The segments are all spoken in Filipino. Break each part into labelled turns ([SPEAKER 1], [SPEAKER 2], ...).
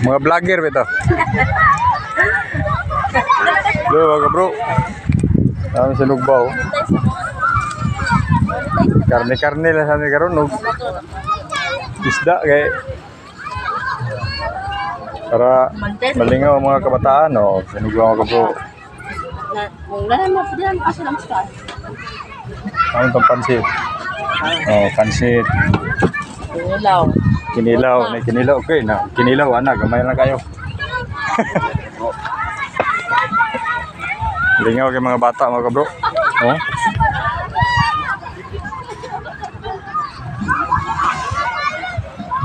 [SPEAKER 1] Mga vlogger ba ito? Doon mga bro. Kami sa Lugbaw. Karne-karne lang sa amin karon. Isda kay para malingaw ang mga kabataan. Sa Lugbaw mga bro. Ano itong pansit? Pansit. Kinilaw. Kinilaw. Okay na. Kinilaw, anak. Gamay lang kayo. Lingaw kay mga bata mga bro.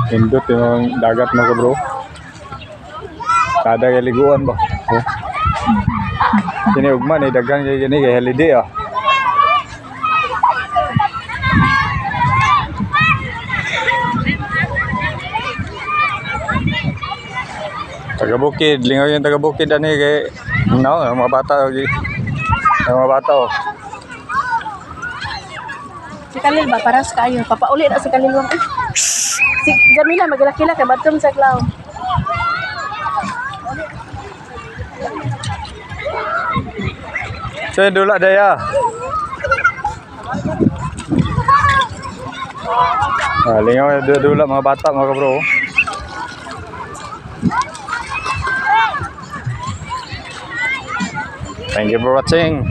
[SPEAKER 1] Indot yung dagat mga bro. Kada kay liguan ba? Kini ugman ni dagang kay gini kay holiday Taga-bukid, lingaw yung taga-bukid ani kay mga bata mga bata
[SPEAKER 2] Si Kalil ba paras kayo? Papauli na si Kalil wang. Si Jamila magilakila kay batom sa klaw.
[SPEAKER 1] Saya dula daya. Lingaw dula mga bata mga bro. Thank you for watching.